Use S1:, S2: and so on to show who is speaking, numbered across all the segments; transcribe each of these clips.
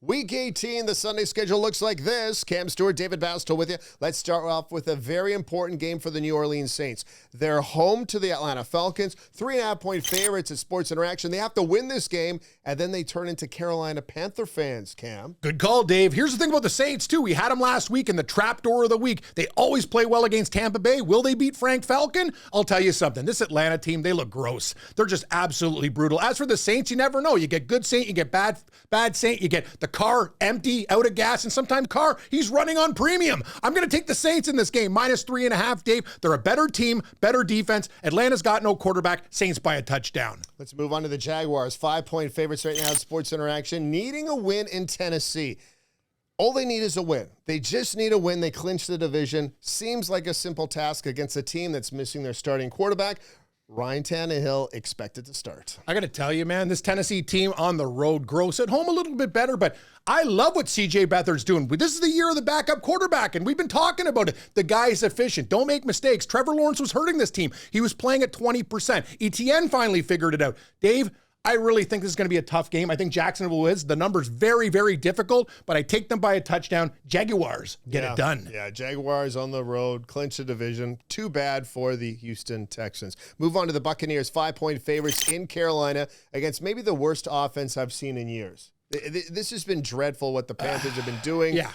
S1: Week 18, the Sunday schedule looks like this. Cam Stewart, David Bastl with you. Let's start off with a very important game for the New Orleans Saints. They're home to the Atlanta Falcons, 3.5-point favorites at Sports Interaction. They have to win this game, and then they turn into Carolina Panther fans, Cam.
S2: Good call, Dave. Here's the thing about the Saints, too. We had them last week in the trapdoor of the week. They always play well against Tampa Bay. Will they beat Frank Falcon? I'll tell you something. This Atlanta team, they look gross. They're just absolutely brutal. As for the Saints, you never know. You get good Saint, you get bad Saint, you get the car empty, out of gas, and sometimes car, he's running on premium. I'm going to take the Saints in this game, -3.5, Dave. They're a better team, better defense. Atlanta's got no quarterback. Saints by a touchdown.
S1: Let's move on to the Jaguars. 5-point favorites right now at Sports Interaction, needing a win in Tennessee. All they need is a win. They just need a win. They clinch the division. Seems like a simple task against a team that's missing their starting quarterback. Ryan Tannehill expected to start.
S2: I got to tell you, man, this Tennessee team on the road, gross. At home, a little bit better, but I love what C.J. Beathard's doing. This is the year of the backup quarterback, and we've been talking about it. The guy is efficient. Don't make mistakes. Trevor Lawrence was hurting this team. He was playing at 20%. Etienne finally figured it out. Dave, I really think this is going to be a tough game. I think Jacksonville is. The number's very, very difficult, but I take them by a touchdown. Jaguars get it done.
S1: Yeah, Jaguars on the road, clinch the division. Too bad for the Houston Texans. Move on to the Buccaneers, 5-point favorites in Carolina against maybe the worst offense I've seen in years. This has been dreadful what the Panthers have been doing.
S2: Yeah.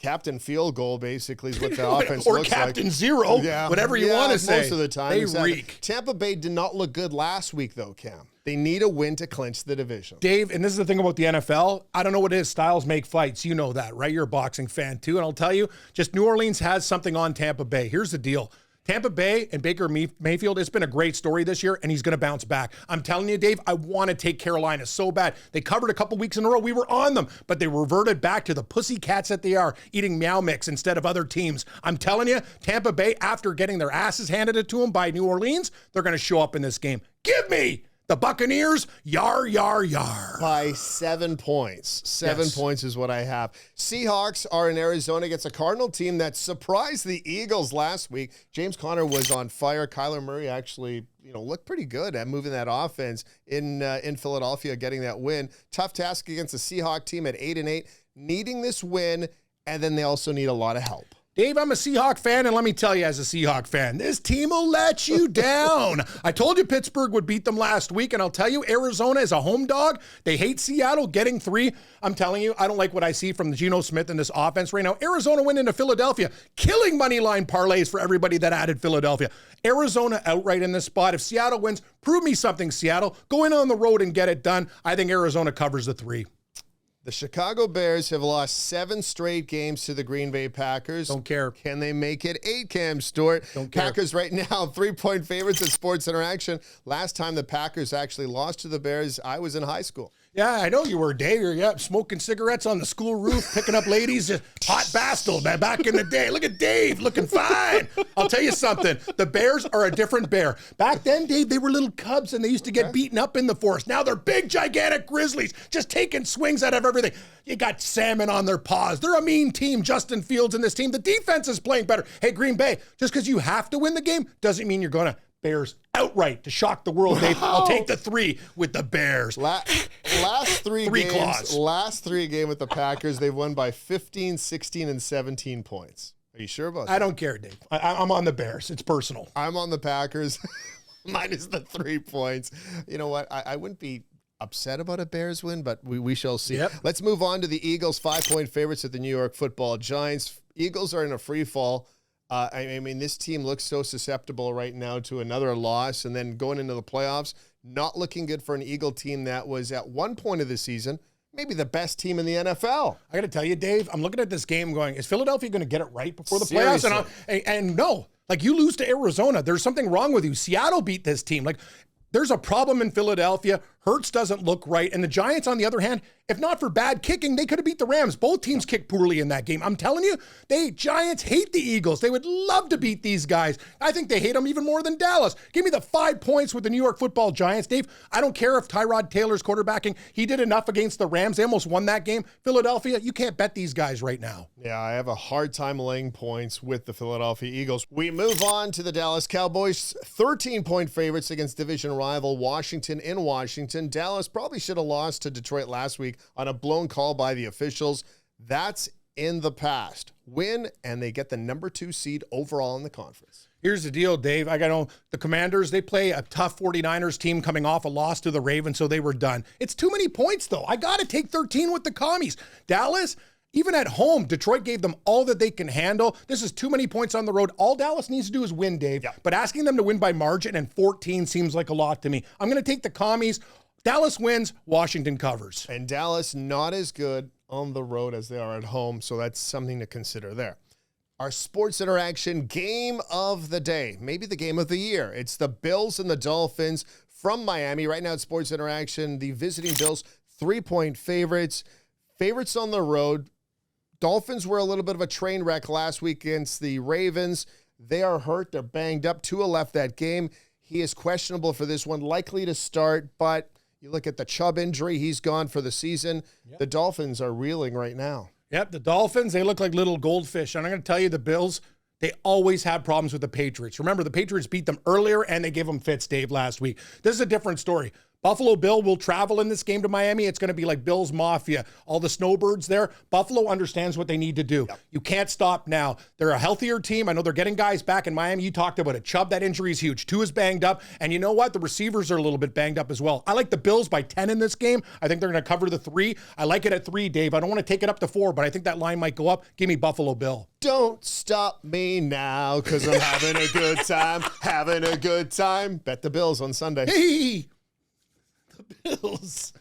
S1: Captain field goal, basically, is what the offense
S2: or
S1: looks like.
S2: Or Captain Zero, whatever you want to say.
S1: Most of the time.
S2: They reek.
S1: Tampa Bay did not look good last week, though, Cam. They need a win to clinch the division.
S2: Dave, and this is the thing about the NFL, I don't know what it is. Styles make fights. You know that, right? You're a boxing fan, too. And I'll tell you, just New Orleans has something on Tampa Bay. Here's the deal. Tampa Bay and Baker Mayfield, it's been a great story this year, and he's going to bounce back. I'm telling you, Dave, I want to take Carolina so bad. They covered a couple weeks in a row. We were on them, but they reverted back to the pussycats that they are, eating Meow Mix instead of other teams. I'm telling you, Tampa Bay, after getting their asses handed to them by New Orleans, they're going to show up in this game. Give me the Buccaneers, yar, yar, yar.
S1: By 7 points. 7 points is what I have. Seahawks are in Arizona against a Cardinal team that surprised the Eagles last week. James Conner was on fire. Kyler Murray actually, looked pretty good at moving that offense in Philadelphia, getting that win. Tough task against the Seahawks team at 8-8, needing this win, and then they also need a lot of help.
S2: Dave, I'm a Seahawk fan, and let me tell you as a Seahawk fan, this team will let you down. I told you Pittsburgh would beat them last week, and I'll tell you, Arizona is a home dog. They hate Seattle getting 3. I'm telling you, I don't like what I see from Geno Smith in this offense right now. Arizona went into Philadelphia, killing money line parlays for everybody that added Philadelphia. Arizona outright in this spot. If Seattle wins, prove me something, Seattle. Go in on the road and get it done. I think Arizona covers the 3.
S1: The Chicago Bears have lost 7 straight games to the Green Bay Packers.
S2: Don't care.
S1: Can they make it 8, Cam Stewart?
S2: Don't care.
S1: Packers right now, 3-point favorites at Sports Interaction. Last time the Packers actually lost to the Bears, I was in high school.
S2: Yeah, I know you were, Dave. You're smoking cigarettes on the school roof, picking up ladies. Hot Bastl, man, back in the day. Look at Dave, looking fine. I'll tell you something. The Bears are a different bear. Back then, Dave, they were little cubs, and they used to get beaten up in the forest. Now they're big, gigantic grizzlies, just taking swings out of everything. You got salmon on their paws. They're a mean team. Justin Fields and this team. The defense is playing better. Hey, Green Bay, just because you have to win the game doesn't mean you're going to. Bears outright to shock the world, Dave. I'll take the 3 with the Bears.
S1: Last 3
S2: 3
S1: games,
S2: claws.
S1: Last 3 games with the Packers, they've won by 15, 16, and 17 points. Are you sure about that?
S2: I don't care, Dave. I'm on the Bears. It's personal.
S1: I'm on the Packers, minus the 3 points. You know what? I wouldn't be upset about a Bears win, but we shall see.
S2: Yep.
S1: Let's move on to the Eagles, 5-point favorites at the New York Football Giants. Eagles are in a free fall. I mean, this team looks so susceptible right now to another loss, and then going into the playoffs, not looking good for an Eagle team that was at one point of the season maybe the best team in the NFL.
S2: I got to tell you, Dave, I'm looking at this game going, is Philadelphia going to get it right before the playoffs? And no, like you lose to Arizona. There's something wrong with you. Seattle beat this team. Like there's a problem in Philadelphia. Hurts doesn't look right. And the Giants, on the other hand, if not for bad kicking, they could have beat the Rams. Both teams kicked poorly in that game. I'm telling you, Giants hate the Eagles. They would love to beat these guys. I think they hate them even more than Dallas. Give me the 5 points with the New York Football Giants. Dave, I don't care if Tyrod Taylor's quarterbacking. He did enough against the Rams. They almost won that game. Philadelphia, you can't bet these guys right now.
S1: Yeah, I have a hard time laying points with the Philadelphia Eagles. We move on to the Dallas Cowboys, 13-point favorites against division rival Washington in Washington. Washington. Dallas probably should have lost to Detroit last week on a blown call by the officials. That's in the past. Win, and they get the number 2 seed overall in the conference.
S2: Here's the deal, Dave. I got to know the Commanders, they play a tough 49ers team coming off a loss to the Ravens, so they were done. It's too many points, though. I got to take 13 with the Commies. Dallas, even at home, Detroit gave them all that they can handle. This is too many points on the road. All Dallas needs to do is win, Dave. But asking them to win by margin and 14 seems like a lot to me. I'm going to take the Commies. Dallas wins, Washington covers.
S1: And Dallas not as good on the road as they are at home, so that's something to consider there. Our sports interaction game of the day, maybe the game of the year. It's the Bills and the Dolphins from Miami. Right now at Sports Interaction, the visiting Bills, 3-point favorites. Favorites on the road. Dolphins were a little bit of a train wreck last week against the Ravens. They are hurt. They're banged up. Tua left that game. He is questionable for this one, likely to start, but you look at the Chubb injury, he's gone for the season. The Dolphins are reeling right now.
S2: Yep, the Dolphins, they look like little goldfish. And I'm going to tell you, the Bills, they always have problems with the Patriots. Remember, the Patriots beat them earlier, and they gave them fits, Dave, last week. This is a different story. Buffalo Bill will travel in this game to Miami. It's going to be like Bill's Mafia. All the snowbirds there. Buffalo understands what they need to do. You can't stop now. They're a healthier team. I know they're getting guys back in Miami. You talked about it. Chubb, that injury is huge. Tua's banged up. And you know what? The receivers are a little bit banged up as well. I like the Bills by 10 in this game. I think they're going to cover the 3. I like it at 3, Dave. I don't want to take it up to 4, but I think that line might go up. Give me Buffalo Bill.
S1: Don't stop me now, because I'm having a good time. Having a good time. Bet the Bills on Sunday.
S2: Hey! Bills.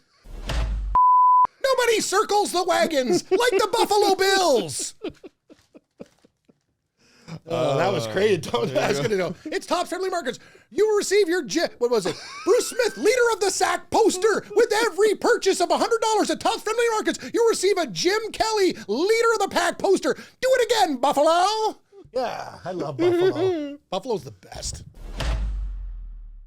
S2: Nobody circles the wagons like the Buffalo Bills. That was crazy. I was going to know. It's Tops Friendly Markets. You will receive your what was it? Bruce Smith, leader of the sack poster. With every purchase of $100 at Tops Friendly Markets, you'll receive a Jim Kelly, leader of the pack poster. Do it again, Buffalo. Yeah, I love Buffalo. Buffalo's the best.